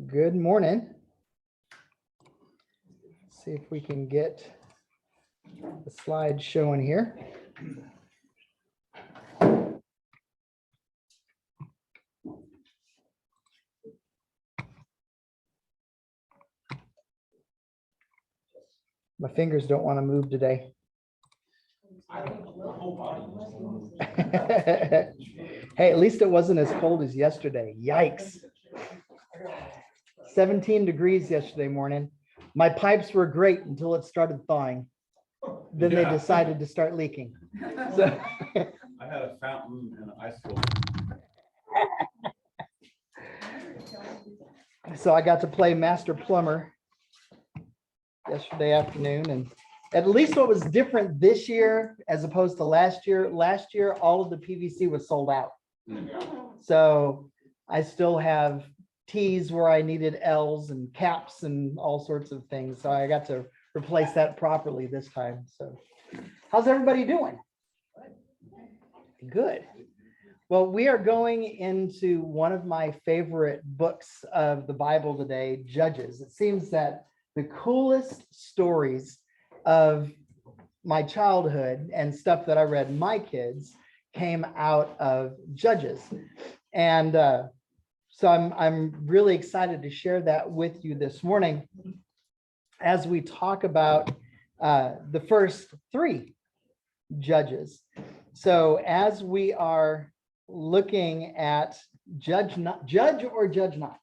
Good morning. Let's see if we can get the slide showing here. My fingers don't want to move today. Hey, at least it wasn't as cold as yesterday. Yikes. 17 degrees yesterday morning. My pipes were great until it started thawing. Then they decided to start leaking. So I had a fountain and an ice cold. So I got to play master plumber yesterday afternoon, and at least what was different this year as opposed to last year, all of the PVC was sold out. So I still have T's where I needed L's and caps and all sorts of things. So I got to replace that properly this time. So how's everybody doing? Good. Well, we are going into one of my favorite books of the Bible today, Judges. It seems that the coolest stories of my childhood and stuff that I read my kids came out of Judges. And so I'm really excited to share that with you this morning as we talk about the first three Judges. So as we are looking at judge or judge not.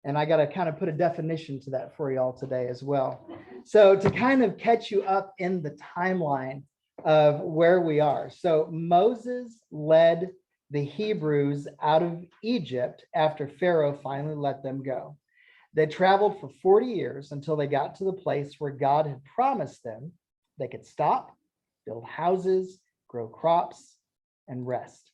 And I got to kind of put a definition to that for you all today as well. So to kind of catch you up in the timeline of where we are. So Moses led the Hebrews out of Egypt after Pharaoh finally let them go. They traveled for 40 years until they got to the place where God had promised them they could stop, build houses, grow crops, and rest.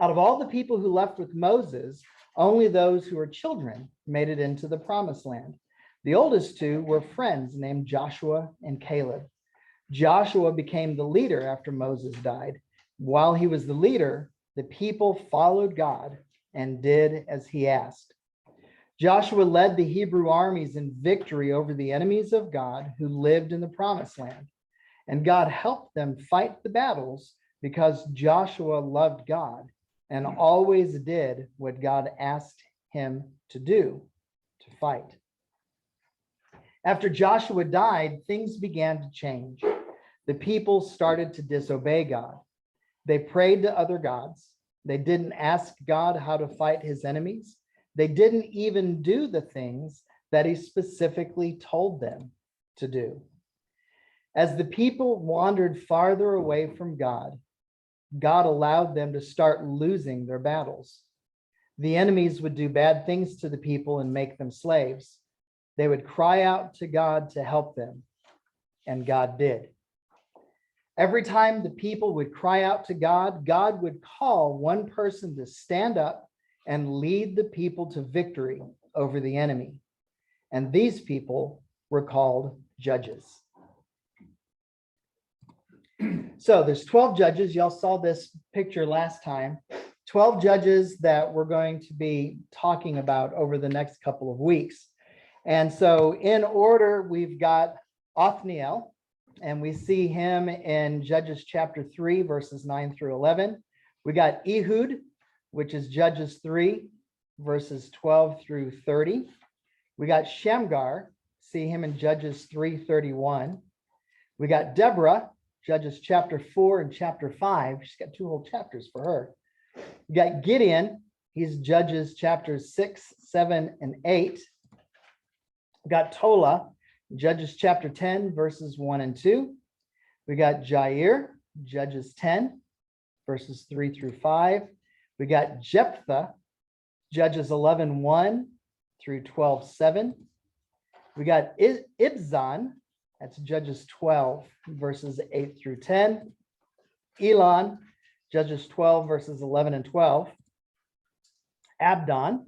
Out of all the people who left with Moses, only those who were children made it into the promised land. The oldest two were friends named Joshua and Caleb. Joshua became the leader after Moses died. While he was the leader, the people followed God and did as he asked. Joshua led the Hebrew armies in victory over the enemies of God who lived in the promised land. And God helped them fight the battles because Joshua loved God and always did what God asked him to do, to fight. After Joshua died, things began to change. The people started to disobey God. They prayed to other gods. They didn't ask God how to fight his enemies. They didn't even do the things that he specifically told them to do. As the people wandered farther away from God, God allowed them to start losing their battles. The enemies would do bad things to the people and make them slaves. They would cry out to God to help them, and God did. Every time the people would cry out to God, God would call one person to stand up and lead the people to victory over the enemy. And these people were called judges. So there's 12 judges. Y'all saw this picture last time. 12 judges that we're going to be talking about over the next couple of weeks. And so in order, we've got Othniel, and we see him in Judges chapter 3, verses 9 through 11. We got Ehud, which is Judges 3, verses 12 through 30. We got Shamgar, see him in Judges 3:31. We got Deborah, Judges chapter 4 and chapter 5. She's got two whole chapters for her. We got Gideon. He's Judges chapters 6, 7, and 8. We got Tola, Judges chapter 10, verses 1 and 2. We got Jair, Judges 10, verses 3 through 5. We got Jephthah, Judges 11:1 through 12:7. We got Ibzan, that's Judges 12, verses 8 through 10. Eglon, Judges 12, verses 11 and 12. Abdon,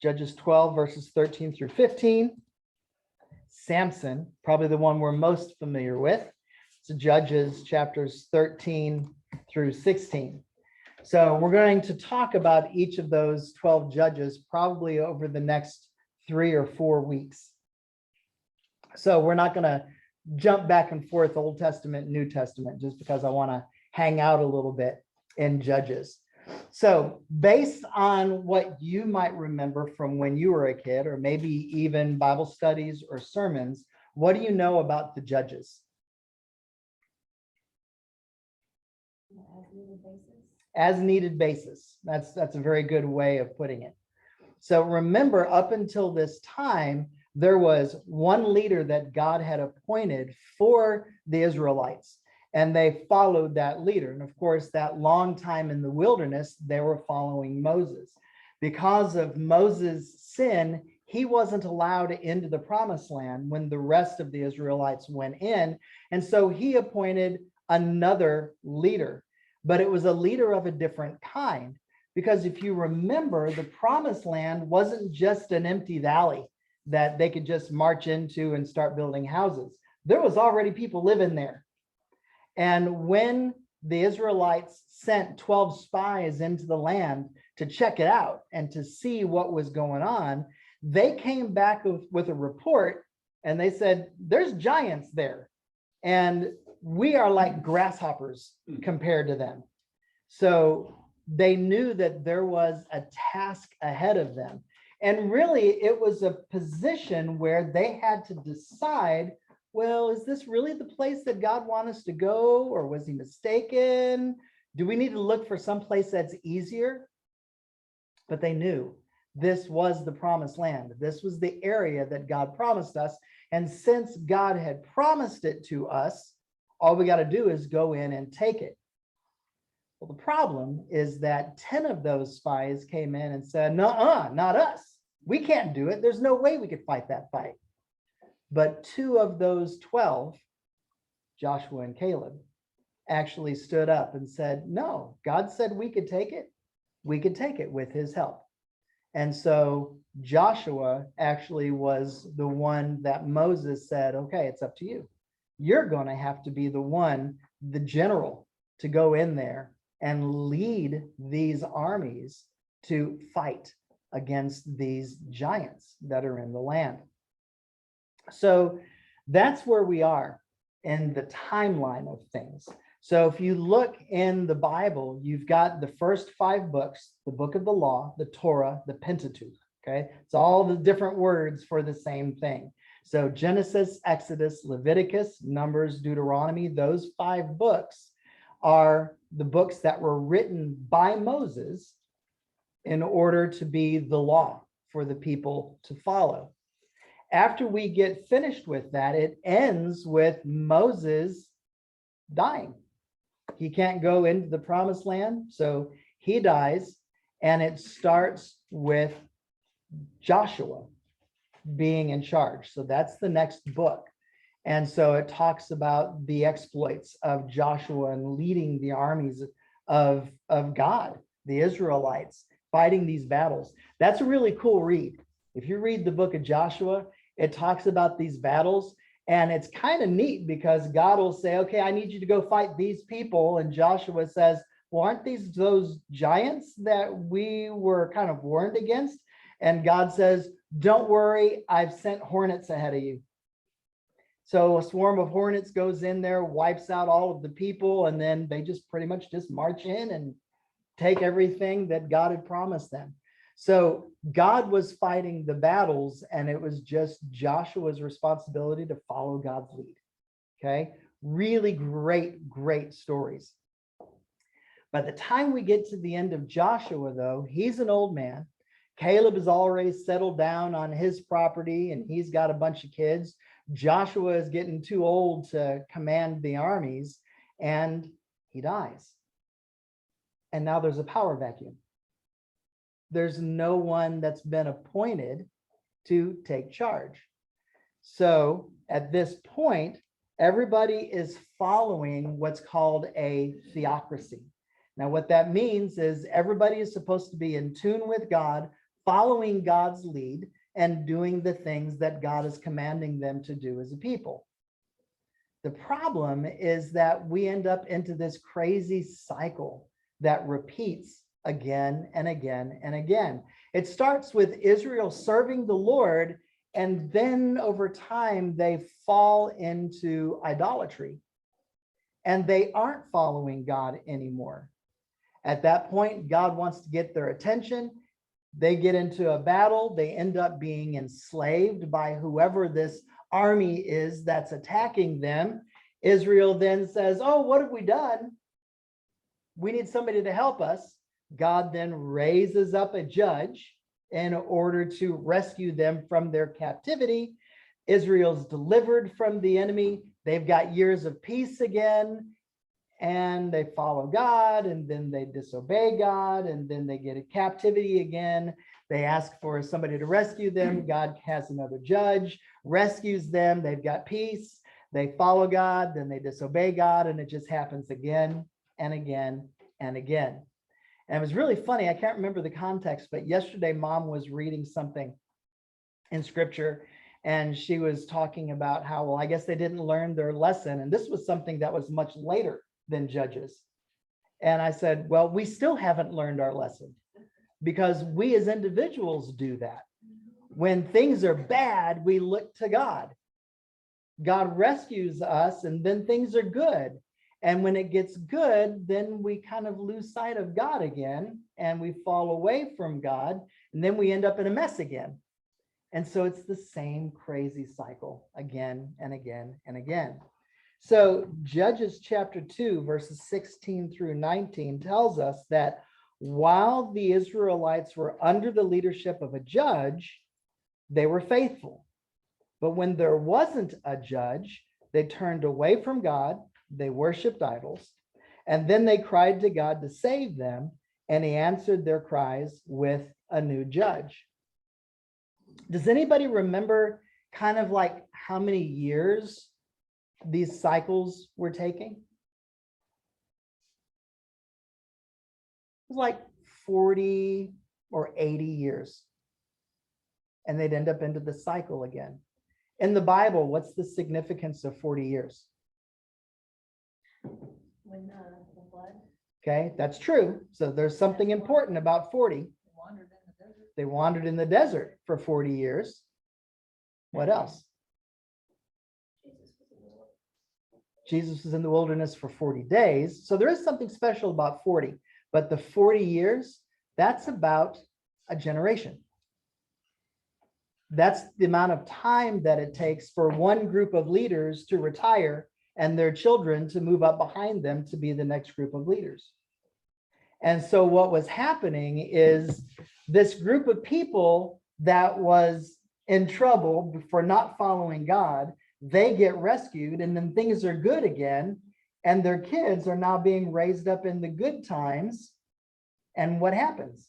Judges 12, verses 13 through 15. Samson, probably the one we're most familiar with. It's Judges chapters 13 through 16. So we're going to talk about each of those 12 judges probably over the next 3 or 4 weeks. So we're not going to jump back and forth Old Testament, New Testament, just because I want to hang out a little bit in Judges. So based on what you might remember from when you were a kid, or maybe even Bible studies or sermons, what do you know about the Judges? As needed basis. That's a very good way of putting it. So remember, up until this time, there was one leader that God had appointed for the Israelites, and they followed that leader. And of course, that long time in the wilderness, they were following Moses. Because of Moses' sin, he wasn't allowed into the promised land when the rest of the Israelites went in. And so he appointed another leader, but it was a leader of a different kind. Because if you remember, the promised land wasn't just an empty valley that they could just march into and start building houses. There was already people living there. And when the Israelites sent 12 spies into the land to check it out and to see what was going on, they came back with a report and they said, there's giants there. And we are like grasshoppers compared to them. So they knew that there was a task ahead of them. And really, it was a position where they had to decide, well, is this really the place that God wants us to go? Or was he mistaken? Do we need to look for some place that's easier? But they knew this was the promised land. This was the area that God promised us. And since God had promised it to us, all we got to do is go in and take it. Well, the problem is that 10 of those spies came in and said, "Nuh-uh, not us. We can't do it. There's no way we could fight that fight." But 2 of those 12, Joshua and Caleb, actually stood up and said, no, God said we could take it. We could take it with his help. And so Joshua actually was the one that Moses said, okay, it's up to you. You're going to have to be the one, the general, to go in there and lead these armies to fight against these giants that are in the land. So that's where we are in the timeline of things. So if you look in the Bible, you've got the first 5 books, the book of the law, the Torah, the Pentateuch. Okay, it's all the different words for the same thing. So Genesis, Exodus, Leviticus, Numbers, Deuteronomy, those 5 books are the books that were written by Moses in order to be the law for the people to follow. After we get finished with that, it ends with Moses dying. He can't go into the promised land, so he dies, and it starts with Joshua being in charge. So that's the next book. And so it talks about the exploits of Joshua and leading the armies of God, the Israelites, fighting these battles. That's a really cool read. If you read the book of Joshua, it talks about these battles, and it's kind of neat because God will say, okay, I need you to go fight these people. And Joshua says, well, aren't these those giants that we were kind of warned against? And God says, don't worry, I've sent hornets ahead of you. So a swarm of hornets goes in there, wipes out all of the people, and then they just pretty much just march in and take everything that God had promised them. So God was fighting the battles, and it was just Joshua's responsibility to follow God's lead. Okay, really great stories. By the time we get to the end of Joshua, though, he's an old man. Caleb is already settled down on his property, and he's got a bunch of kids. Joshua is getting too old to command the armies, and he dies. And now there's a power vacuum. There's no one that's been appointed to take charge. So at this point, everybody is following what's called a theocracy. Now, what that means is everybody is supposed to be in tune with God, following God's lead, and doing the things that God is commanding them to do as a people. The problem is that we end up into this crazy cycle that repeats again and again and again. It starts with Israel serving the Lord, and then over time they fall into idolatry and they aren't following God anymore. At that point, God wants to get their attention. They get into a battle. They end up being enslaved by whoever this army is that's attacking them. Israel then says, oh, what have we done? We need somebody to help us. God then raises up a judge in order to rescue them from their captivity. Israel's delivered from the enemy. They've got years of peace again, and they follow God, and then they disobey God, and then they get a captivity again. They ask for somebody to rescue them. God has another judge, rescues them. They've got peace. They follow God, then they disobey God, and it just happens again and again and again. And it was really funny. I can't remember the context, but yesterday Mom was reading something in scripture, and she was talking about how, well, I guess they didn't learn their lesson. And this was something that was much later than Judges. And I said, well, we still haven't learned our lesson, because we as individuals do that. When things are bad, we look to God. God rescues us, and then things are good. And when it gets good, then we kind of lose sight of God again, and we fall away from God, and then we end up in a mess again. And so it's the same crazy cycle again and again and again. So Judges chapter 2, verses 16 through 19 tells us that while the Israelites were under the leadership of a judge, they were faithful. But when there wasn't a judge, they turned away from God, they worshiped idols, and then they cried to God to save them, and he answered their cries with a new judge. Does anybody remember kind of like how many years these cycles were taking? It was like 40 or 80 years. And they'd end up into the cycle again. In the Bible, what's the significance of 40 years? When the flood. Okay, that's true. So there's something important about 40. They wandered in the desert for 40 years. What else? Jesus was in the wilderness for 40 days. So there is something special about 40. But the 40 years, that's about a generation. That's the amount of time that it takes for one group of leaders to retire and their children to move up behind them to be the next group of leaders. And so what was happening is this group of people that was in trouble for not following God, they get rescued, and then things are good again, and their kids are now being raised up in the good times. And what happens?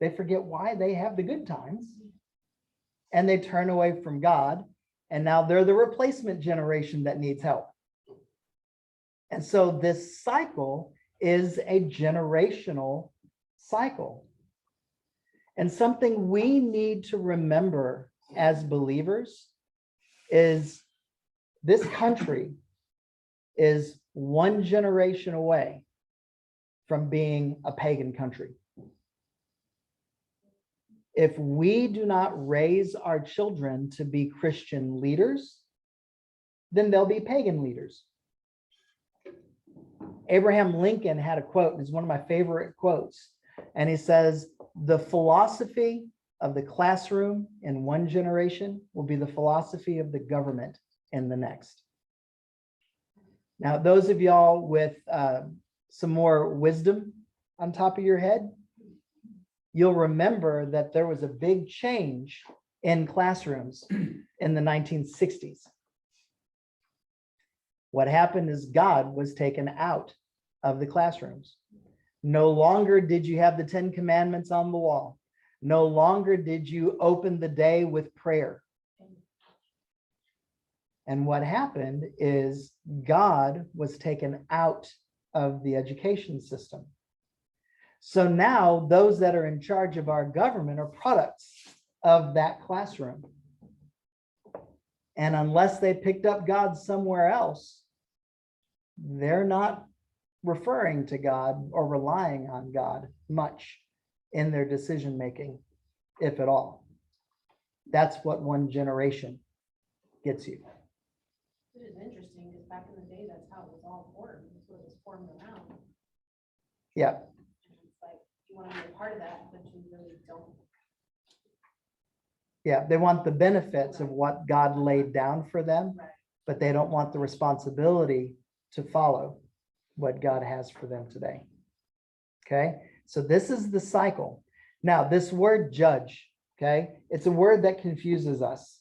They forget why they have the good times, and they turn away from God, and now they're the replacement generation that needs help. And so this cycle is a generational cycle. And something we need to remember as believers is this country is one generation away from being a pagan country. If we do not raise our children to be Christian leaders, then they'll be pagan leaders. Abraham Lincoln had a quote, it's one of my favorite quotes, and he says, the philosophy of the classroom in one generation will be the philosophy of the government in the next. Now, those of y'all with some more wisdom on top of your head, you'll remember that there was a big change in classrooms in the 1960s. What happened is God was taken out of the classrooms. No longer did you have the 10 commandments on the wall. No longer did you open the day with prayer. And what happened is God was taken out of the education system. So now those that are in charge of our government are products of that classroom. And unless they picked up God somewhere else, they're not referring to God or relying on God much in their decision making, if at all. That's what one generation gets you. It is interesting because back in the day, that's how it was all formed. That's what it was formed around. Yeah. It's like you want to be a part of that, but you really don't. Yeah, they want the benefits of what God laid down for them, Right. but they don't want the responsibility to follow what God has for them today. Okay, so this is the cycle. Now, this word judge, okay, it's a word that confuses us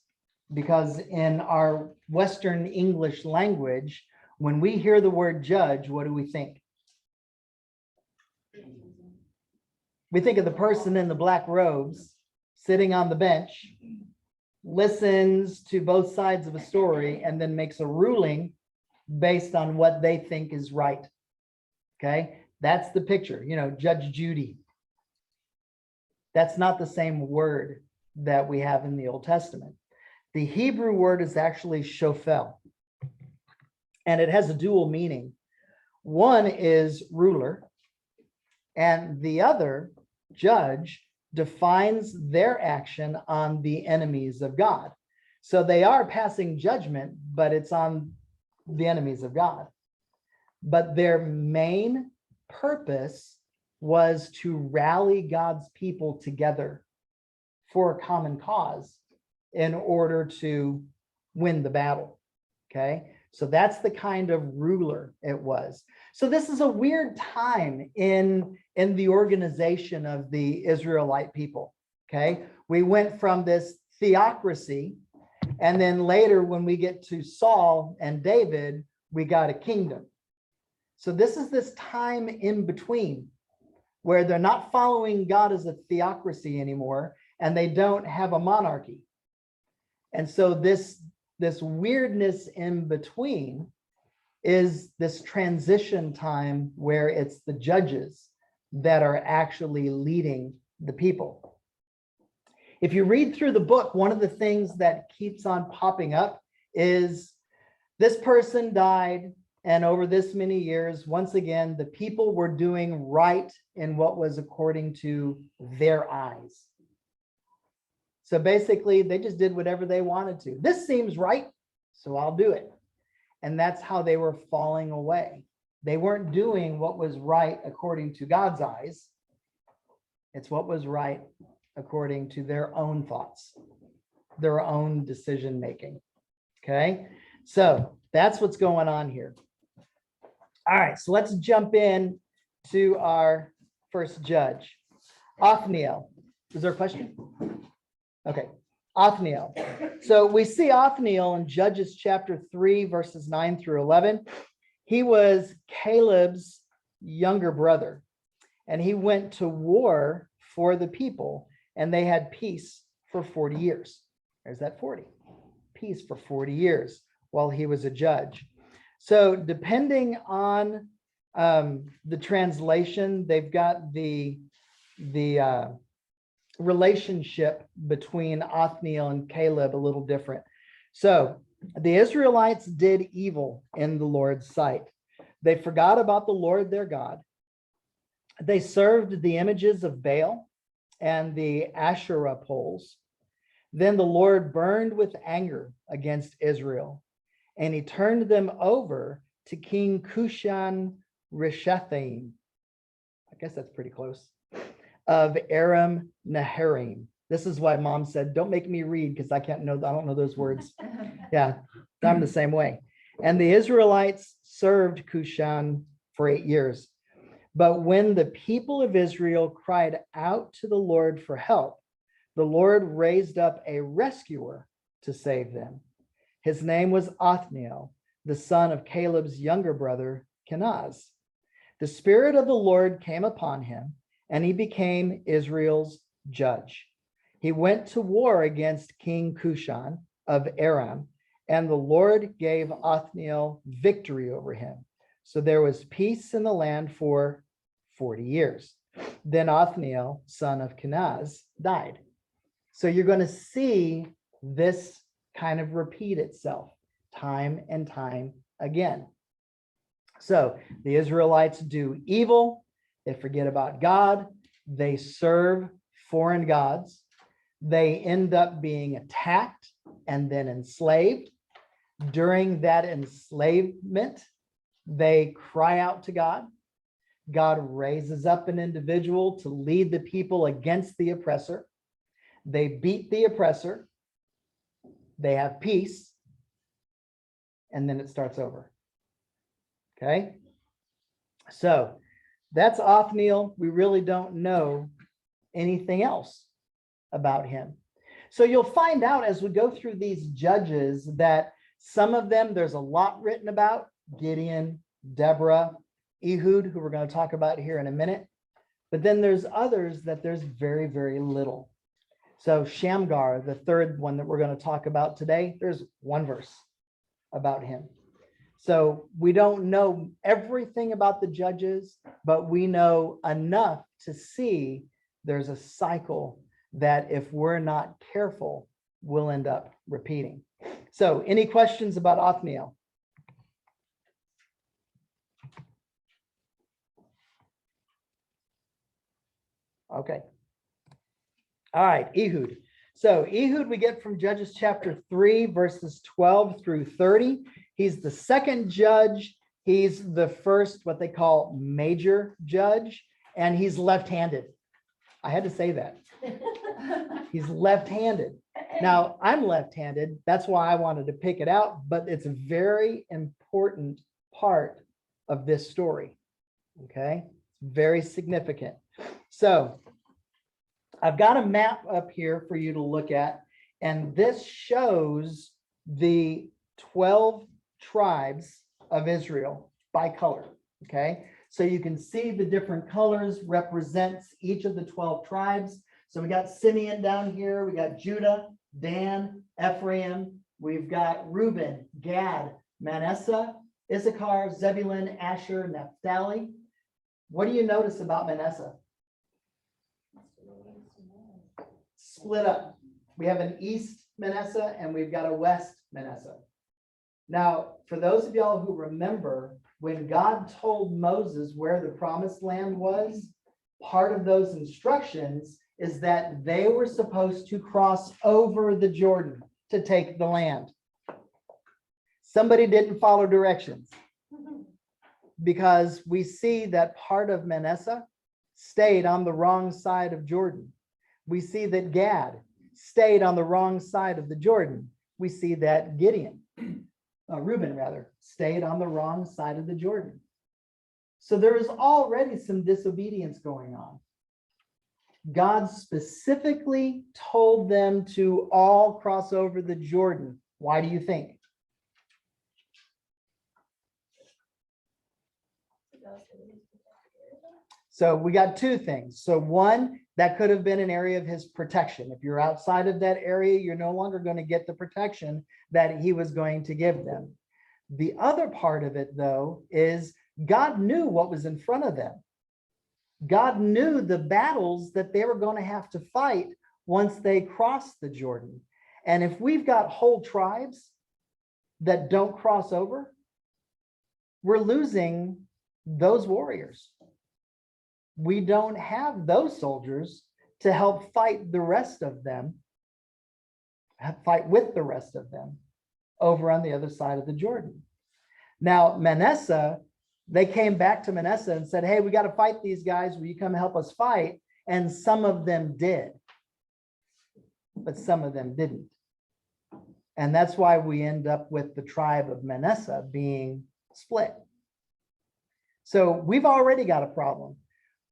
because in our Western English language, when we hear the word judge, what do we think? We think of the person in the black robes sitting on the bench, listens to both sides of a story, and then makes a ruling based on what they think is right. Okay, that's the picture, Judge Judy. That's not the same word that we have in the Old Testament. The Hebrew word is actually shofel, and it has a dual meaning. One is ruler, and the other, judge, defines their action on the enemies of God. So they are passing judgment, but it's on the enemies of God. But their main purpose was to rally God's people together for a common cause in order to win the battle. Okay, so that's the kind of ruler it was. So this is a weird time in the organization of the Israelite people. Okay, we went from this theocracy, and then later when we get to Saul and David, we got a kingdom. So this is this time in between where they're not following God as a theocracy anymore, and they don't have a monarchy. And so this weirdness in between is this transition time where it's the judges that are actually leading the people. If you read through the book, one of the things that keeps on popping up is this person died, and over this many years, once again, the people were doing right in what was according to their eyes. So basically, they just did whatever they wanted to. This seems right, so I'll do it. And that's how they were falling away. They weren't doing what was right according to God's eyes. It's what was right according to their own thoughts, their own decision making. Okay, so that's what's going on here. All right, so let's jump in to our first judge, Othniel. Is there a question? Okay, Othniel. So we see Othniel in Judges chapter 3, verses 9 through 11. He was Caleb's younger brother, and he went to war for the people, and they had peace for 40 years. There's that 40. Peace for 40 years while he was a judge. So depending on the translation, they've got the relationship between Othniel and Caleb a little different. So the Israelites did evil in the Lord's sight. They forgot about the Lord their God. They served the images of Baal and the Asherah poles. Then the Lord burned with anger against Israel, and he turned them over to King Cushan Rishathaim. I guess that's pretty close. Of Aram Naharaim. This is why Mom said, don't make me read because I don't know those words. Yeah, I'm the same way. And the Israelites served Cushan for 8 years. But when the people of Israel cried out to the Lord for help, the Lord raised up a rescuer to save them. His name was Othniel, the son of Caleb's younger brother, Kenaz. The Spirit of the Lord came upon him, and he became Israel's judge. He went to war against King Cushan of Aram, and the Lord gave Othniel victory over him. So there was peace in the land for 40 years. Then Othniel, son of Kenaz, died. So you're going to see this kind of repeat itself time and time again. So the Israelites do evil. They forget about God. They serve foreign gods. They end up being attacked and then enslaved. During that enslavement, they cry out to God. God raises up an individual to lead the people against the oppressor. They beat the oppressor. They have peace. And then it starts over. Okay. So that's Othniel. We really don't know anything else about him. So you'll find out as we go through these judges that some of them, there's a lot written about: Gideon, Deborah, Ehud, who we're going to talk about here in a minute. But then there's others that there's very, very little. So Shamgar, the third one that we're going to talk about today, there's one verse about him. So we don't know everything about the judges, but we know enough to see there's a cycle that if we're not careful, we'll end up repeating. So any questions about Othniel? Okay. All right, Ehud. So Ehud we get from Judges chapter 3, verses 12 through 30. He's the second judge. He's the first, what they call major judge, and he's left-handed. I had to say that. He's left-handed. Now, I'm left-handed. That's why I wanted to pick it out, but it's a very important part of this story. Okay, very significant. So I've got a map up here for you to look at, and this shows the 12 tribes of Israel by color. Okay, so you can see the different colors represents each of the 12 tribes. So we got Simeon down here, we got Judah, Dan, Ephraim, we've got Reuben, Gad, Manasseh, Issachar, Zebulun, Asher, Naphtali. What do you notice about Manasseh? Split up. We have an East Manasseh and we've got a West Manasseh. Now, for those of y'all who remember, when God told Moses where the promised land was, part of those instructions is that they were supposed to cross over the Jordan to take the land. Somebody didn't follow directions, because we see that part of Manasseh stayed on the wrong side of Jordan. We see that Gad stayed on the wrong side of the Jordan. We see that Reuben rather, stayed on the wrong side of the Jordan. So there is already some disobedience going on. God specifically told them to all cross over the Jordan. Why do you think? So we got two things. So one, that could have been an area of his protection. If you're outside of that area, you're no longer going to get the protection that he was going to give them. The other part of it, though, is God knew what was in front of them. God knew the battles that they were going to have to fight once they crossed the Jordan. And if we've got whole tribes that don't cross over, we're losing those warriors. We don't have those soldiers to help fight the rest of them, fight with the rest of them over on the other side of the Jordan. Now, Manasseh, they came back to Manasseh and said, hey, we got to fight these guys. Will you come help us fight? And some of them did, but some of them didn't. And that's why we end up with the tribe of Manasseh being split. So we've already got a problem.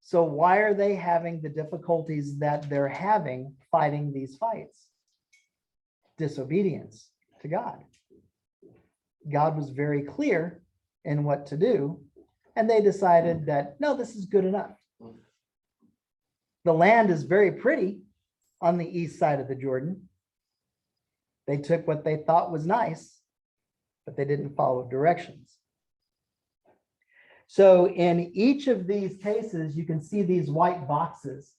So why are they having the difficulties that they're having fighting these fights? Disobedience to God. God was very clear in what to do, and they decided that, no, this is good enough. The land is very pretty on the east side of the Jordan. They took what they thought was nice, but they didn't follow directions. So in each of these cases, you can see these white boxes,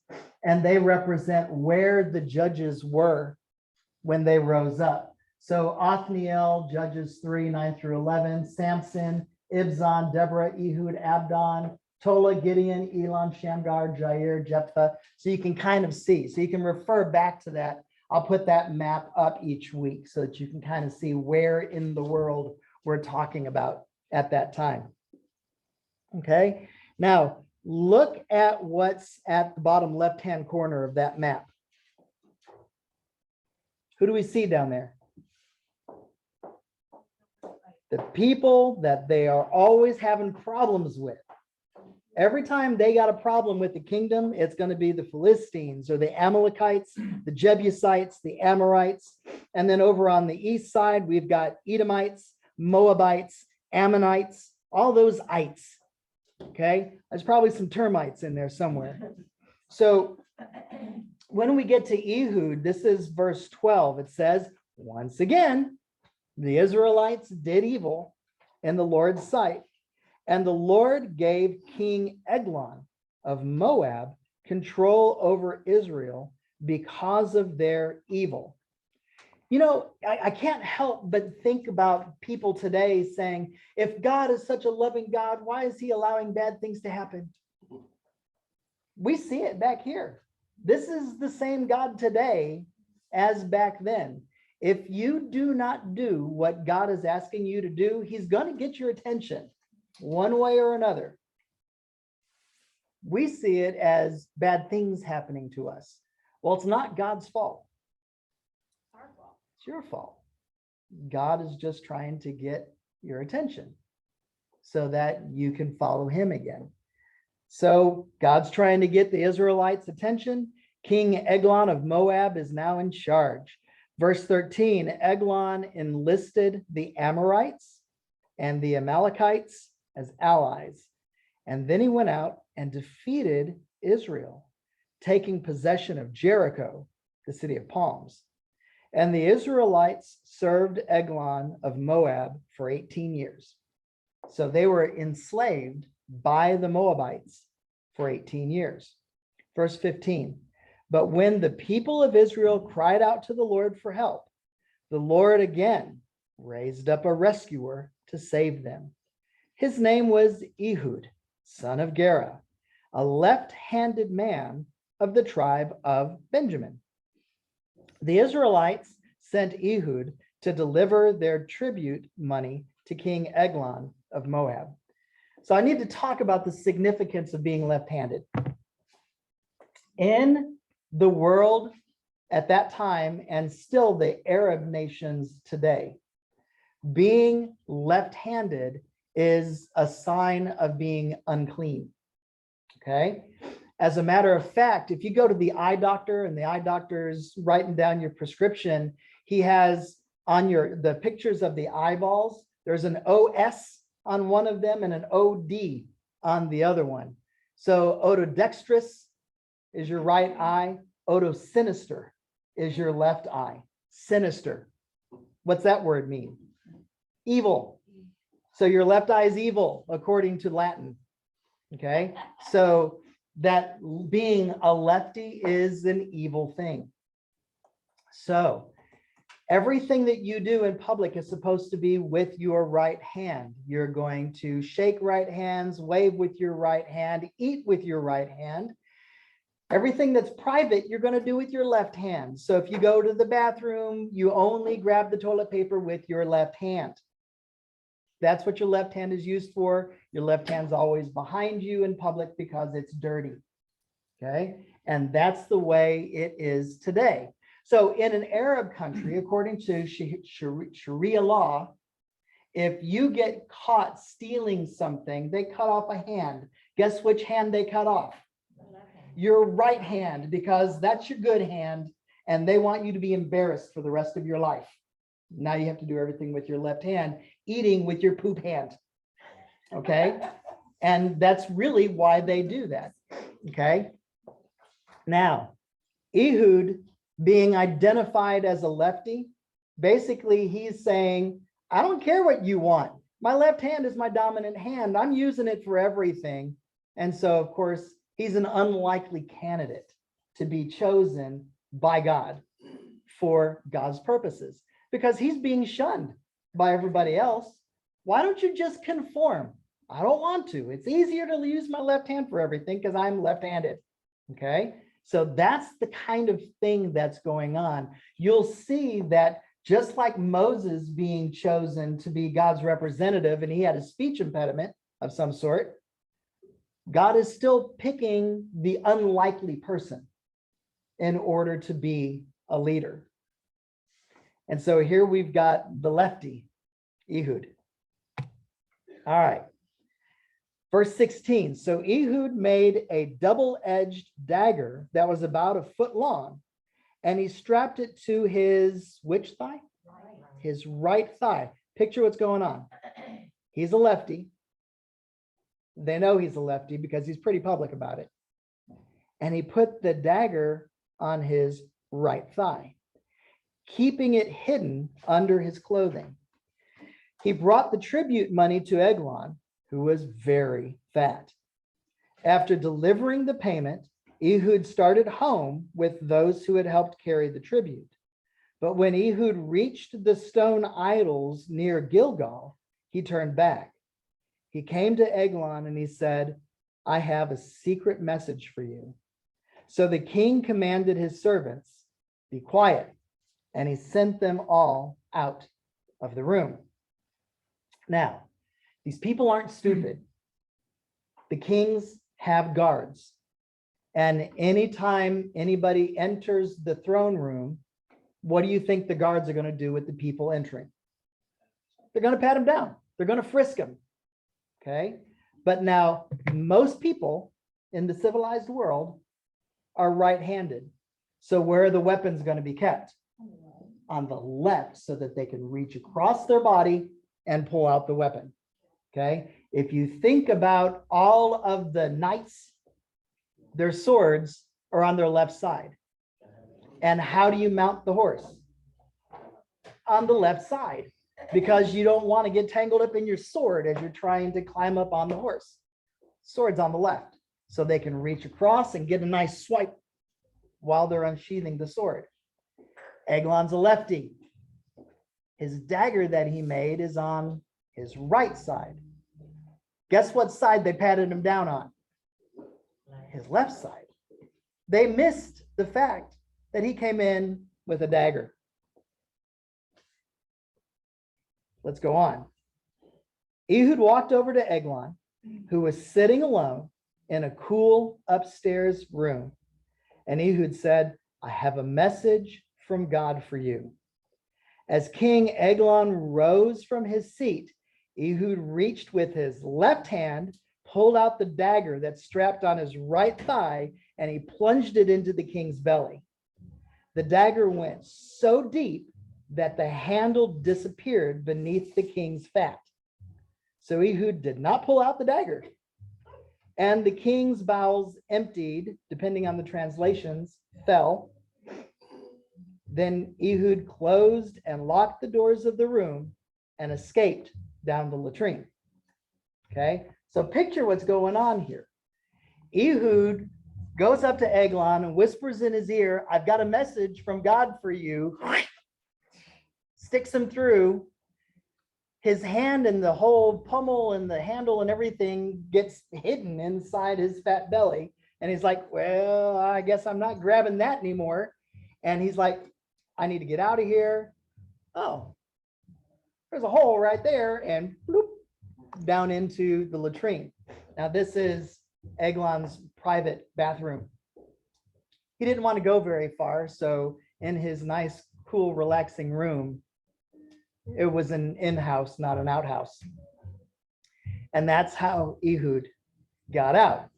and they represent where the judges were when they rose up. So Othniel, Judges 3, 9 through 11, Samson, Ibzan, Deborah, Ehud, Abdon, Tola, Gideon, Eglon, Shamgar, Jair, Jephthah. So you can kind of see, so you can refer back to that. I'll put that map up each week so that you can kind of see where in the world we're talking about at that time. Okay, now look at what's at the bottom left-hand corner of that map. Who do we see down there? The people that they are always having problems with. Every time they got a problem with the kingdom, it's going to be the Philistines or the Amalekites, the Jebusites, the Amorites. And then over on the east side, we've got Edomites, Moabites, Ammonites, all those ites. Okay, there's probably some termites in there somewhere. So when we get to Ehud, this is verse 12. It says, once again, the Israelites did evil in the Lord's sight. And the Lord gave King Eglon of Moab control over Israel because of their evil. You know, I can't help but think about people today saying, if God is such a loving God, why is he allowing bad things to happen? We see it back here. This is the same God today as back then. If you do not do what God is asking you to do, he's going to get your attention one way or another. We see it as bad things happening to us. Well, it's not God's fault. Our fault. It's your fault. God is just trying to get your attention so that you can follow him again. So God's trying to get the Israelites' attention. King Eglon of Moab is now in charge. Verse 13, Eglon enlisted the Amorites and the Amalekites as allies. And then he went out and defeated Israel, taking possession of Jericho, the city of palms. And the Israelites served Eglon of Moab for 18 years. So they were enslaved by the Moabites for 18 years. Verse 15, but when the people of Israel cried out to the Lord for help, the Lord again raised up a rescuer to save them. His name was Ehud, son of Gera, a left-handed man of the tribe of Benjamin. The Israelites sent Ehud to deliver their tribute money to King Eglon of Moab. So I need to talk about the significance of being left-handed. In the world at that time, and still the Arab nations today, being left-handed is a sign of being unclean. Okay. As a matter of fact, if you go to the eye doctor and the eye doctor is writing down your prescription, he has on the pictures of the eyeballs, there's an OS on one of them and an OD on the other one. So otodextrous is your right eye. Otosinister is your left eye. Sinister. What's that word mean? Evil. So your left eye is evil, according to Latin. Okay. So that being a lefty is an evil thing. So everything that you do in public is supposed to be with your right hand. You're going to shake right hands, wave with your right hand, eat with your right hand. Everything that's private, you're going to do with your left hand. So if you go to the bathroom, you only grab the toilet paper with your left hand. That's what your left hand is used for. Your left hand's always behind you in public because it's dirty. Okay. And that's the way it is today. So in an Arab country, according to Sharia law, if you get caught stealing something, they cut off a hand. Guess which hand they cut off? Your right hand, because that's your good hand, and they want you to be embarrassed for the rest of your life. Now you have to do everything with your left hand, eating with your poop hand. Okay. And that's really why they do that. Okay. Now, Ehud being identified as a lefty, basically he's saying, I don't care what you want. My left hand is my dominant hand. I'm using it for everything. And so, of course, he's an unlikely candidate to be chosen by God for God's purposes, because he's being shunned by everybody else. Why don't you just conform? I don't want to. It's easier to use my left hand for everything because I'm left-handed. Okay. So that's the kind of thing that's going on. You'll see that just like Moses being chosen to be God's representative, and he had a speech impediment of some sort, God is still picking the unlikely person in order to be a leader. And so here we've got the lefty, Ehud. All right. Verse 16, so Ehud made a double-edged dagger that was about a foot long, and he strapped it to his, which thigh? His right thigh. Picture what's going on. He's a lefty. They know he's a lefty because he's pretty public about it. And he put the dagger on his right thigh, keeping it hidden under his clothing. He brought the tribute money to Eglon, who was very fat. After delivering the payment, Ehud started home with those who had helped carry the tribute. But when Ehud reached the stone idols near Gilgal, he turned back. He came to Eglon and he said, I have a secret message for you. So the king commanded his servants, be quiet, and he sent them all out of the room. Now, these people aren't stupid. The kings have guards. And anytime anybody enters the throne room, what do you think the guards are going to do with the people entering? They're going to pat them down. They're going to frisk them. Okay. But now most people in the civilized world are right-handed. So where are the weapons going to be kept? On the left, so that they can reach across their body and pull out the weapon. Okay. If you think about all of the knights, their swords are on their left side. And how do you mount the horse? On the left side, because you don't want to get tangled up in your sword as you're trying to climb up on the horse. Sword's on the left, so they can reach across and get a nice swipe while they're unsheathing the sword. Eglon's a lefty. His dagger that he made is on his right side. Guess what side they patted him down on? His left side. They missed the fact that he came in with a dagger. Let's go on. Ehud walked over to Eglon, who was sitting alone in a cool upstairs room. And Ehud said, I have a message from God for you. As King Eglon rose from his seat, Ehud reached with his left hand, pulled out the dagger that's strapped on his right thigh, and he plunged it into the king's belly. The dagger went so deep that the handle disappeared beneath the king's fat. So Ehud did not pull out the dagger. And the king's bowels emptied, depending on the translations, fell. Then Ehud closed and locked the doors of the room and escaped down the latrine. Okay, so picture what's going on here. Ehud goes up to Eglon and whispers in his ear, I've got a message from God for you. Sticks him through. His hand and the whole pommel and the handle and everything gets hidden inside his fat belly. And he's like, well, I guess I'm not grabbing that anymore. And he's like, I need to get out of here. Oh, there's a hole right there, and bloop, down into the latrine. Now this is Eglon's private bathroom. He didn't want to go very far, so in his nice, cool, relaxing room, it was an in-house, not an outhouse. And that's how Ehud got out.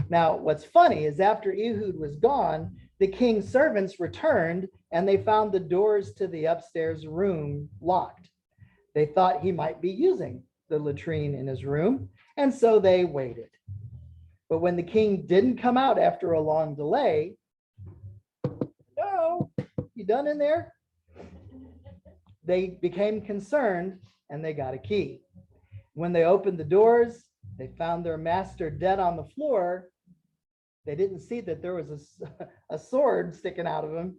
Now, what's funny is after Ehud was gone, the king's servants returned and they found the doors to the upstairs room locked. They thought he might be using the latrine in his room, and so they waited. But when the king didn't come out after a long delay, oh, you done in there? They became concerned and they got a key. When they opened the doors, they found their master dead on the floor. They didn't see that there was a sword sticking out of him.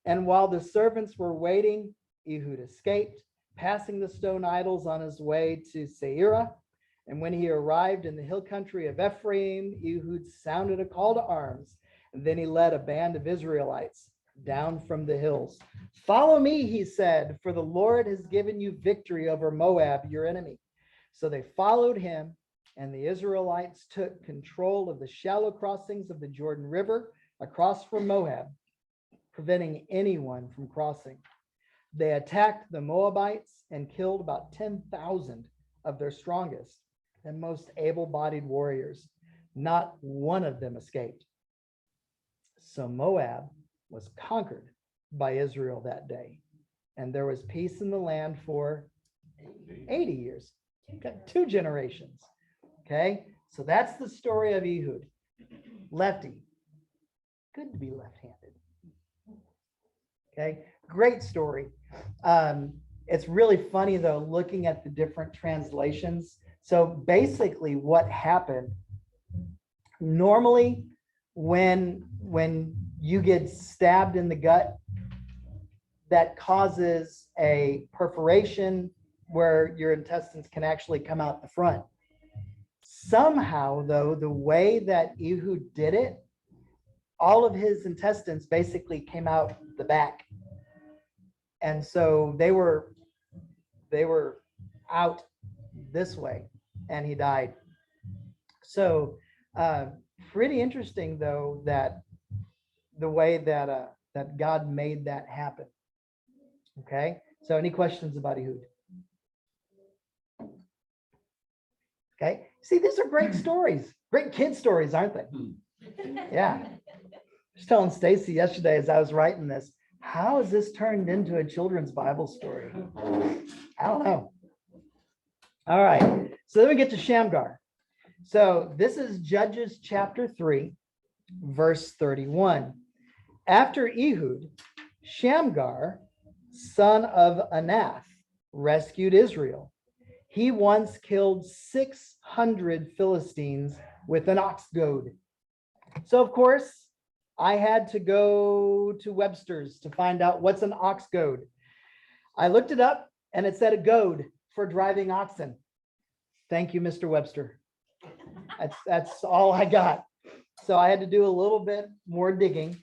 And while the servants were waiting, Ehud escaped. passing the stone idols on his way to Seirah. And when he arrived in the hill country of Ephraim, Ehud sounded a call to arms. And then he led a band of Israelites down from the hills. Follow me, he said, for the Lord has given you victory over Moab, your enemy. So they followed him, and the Israelites took control of the shallow crossings of the Jordan River across from Moab, preventing anyone from crossing. They attacked the Moabites and killed about 10,000 of their strongest and most able-bodied warriors. Not one of them escaped. So Moab was conquered by Israel that day, and there was peace in the land for 80 years. Got 2 generations. Okay, so that's the story of Ehud. Lefty. Good to be left-handed. Okay, great story. It's really funny though, looking at the different translations. So basically what happened, normally when you get stabbed in the gut, that causes a perforation where your intestines can actually come out the front. Somehow though, the way that Ehud did it, all of his intestines basically came out the back. And so they were out this way, and he died. So pretty interesting though, that the way that that God made that happen. Okay, so any questions about Ehud? Okay, see, these are great stories, great kid stories, aren't they? Yeah. Just telling Stacy yesterday as I was writing this, how is this turned into a children's Bible story? I don't know. All right, so then we get to Shamgar. So this is Judges chapter 3, verse 31. After Ehud, Shamgar, son of Anath, rescued Israel. He once killed 600 Philistines with an ox goad. So of course, I had to go to Webster's to find out what's an ox goad. I looked it up and it said a goad for driving oxen. Thank you, Mr. Webster. That's all I got. So I had to do a little bit more digging.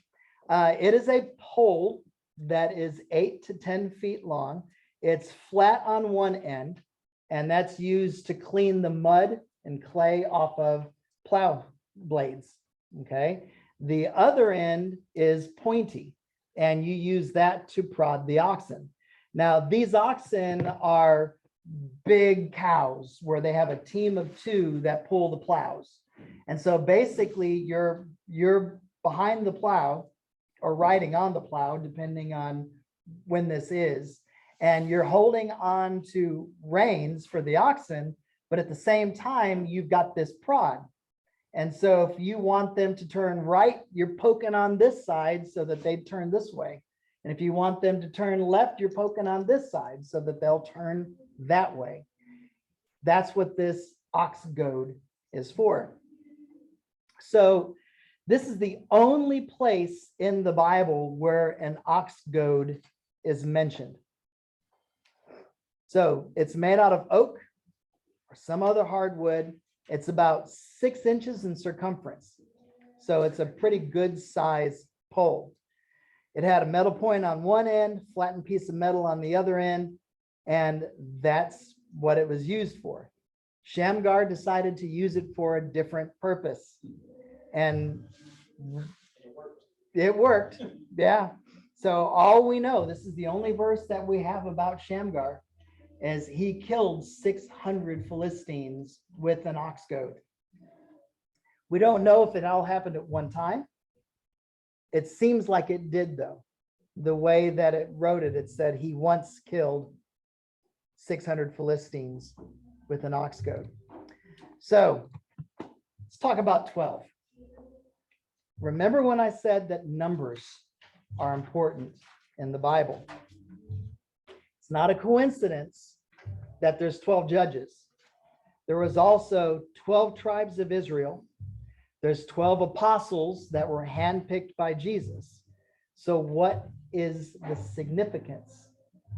It is a pole that is 8 to 10 feet long. It's flat on one end, and that's used to clean the mud and clay off of plow blades. Okay. The other end is pointy, and you use that to prod the oxen. Now, these oxen are big cows where they have a team of 2 that pull the plows. And so basically you're behind the plow or riding on the plow, depending on when this is, and you're holding on to reins for the oxen, but at the same time, you've got this prod. And so if you want them to turn right, you're poking on this side so that they turn this way. And if you want them to turn left, you're poking on this side so that they'll turn that way. That's what this ox goad is for. So this is the only place in the Bible where an ox goad is mentioned. So it's made out of oak or some other hardwood. It's about 6 inches in circumference. So it's a pretty good size pole. It had a metal point on one end, flattened piece of metal on the other end, and that's what it was used for. Shamgar decided to use it for a different purpose, and it worked. Yeah. So all we know, this is the only verse that we have about Shamgar, is he killed 600 Philistines with an ox goad. We don't know if it all happened at one time. It seems like it did, though. The way that it wrote it, it said he once killed 600 Philistines with an ox goad. So let's talk about 12. Remember when I said that numbers are important in the Bible? It's not a coincidence that there's 12 judges. There was also 12 tribes of Israel. There's 12 apostles that were handpicked by Jesus. So what is the significance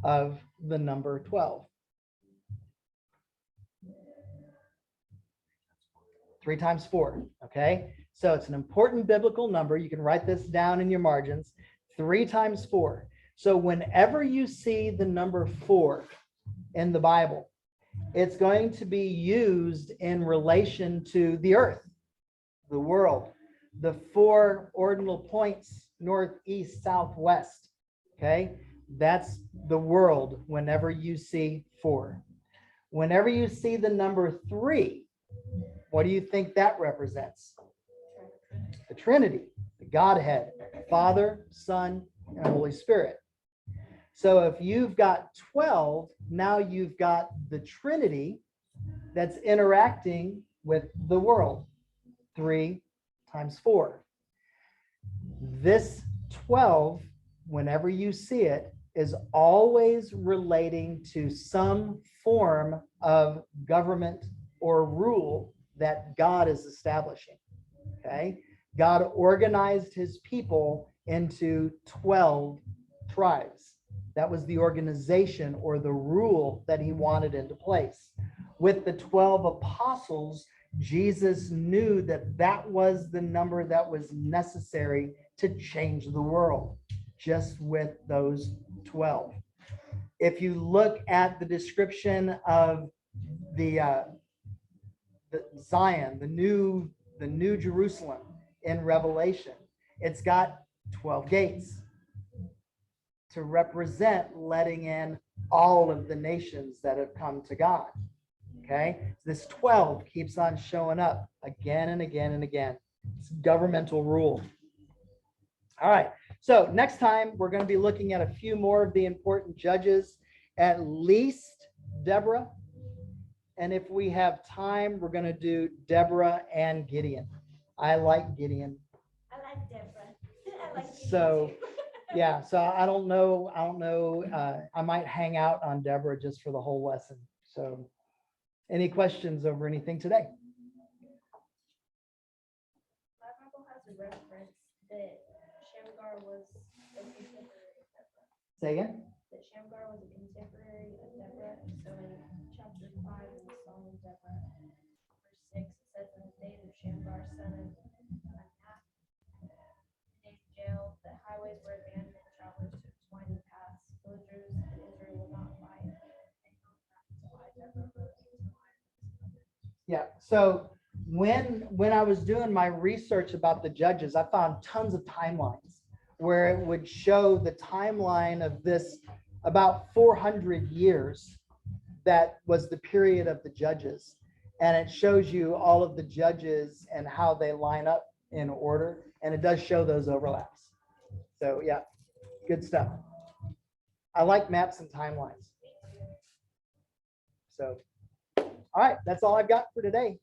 of the number 12? 3 times 4, okay? So it's an important biblical number. You can write this down in your margins. 3 times 4. So whenever you see the number 4 in the Bible, it's going to be used in relation to the earth, the world, the 4 ordinal points, north, east, south, west, okay? That's the world whenever you see 4. Whenever you see the number 3, what do you think that represents? The Trinity, the Godhead, Father, Son, and Holy Spirit. So if you've got 12, now you've got the Trinity that's interacting with the world. 3 times 4. This 12, whenever you see it, is always relating to some form of government or rule that God is establishing. Okay? God organized his people into 12 tribes. That was the organization or the rule that he wanted into place. With the 12 apostles, Jesus knew that that was the number that was necessary to change the world, just with those 12. If you look at the description of the Zion, the new Jerusalem in Revelation, it's got 12 gates to represent letting in all of the nations that have come to God. Okay, this 12 keeps on showing up again and again and again. It's governmental rule. All right, so next time we're going to be looking at a few more of the important judges, at least Deborah. And if we have time, we're going to do Deborah and Gideon. I like Gideon. I like Deborah. I like Gideon So, too. yeah, so I don't know. I might hang out on Deborah just for the whole lesson. So any questions over anything today? My Bible has a reference that Shamgar was a contemporary of Deborah. Say again? That Shamgar was a contemporary of Deborah. So in chapter 5 in the Song of Deborah, verse 6, it says, in the days of Shamgar, son of Anath, in the days of jail, the highways were abandoned, travelers took winding paths, villagers in Israel will not fight. And no until I, Deborah, rose until I. Yeah. So when I was doing my research about the judges, I found tons of timelines where it would show the timeline of this about 400 years that was the period of the judges. And it shows you all of the judges and how they line up in order. And it does show those overlaps. So yeah, good stuff. I like maps and timelines. So, all right, that's all I've got for today.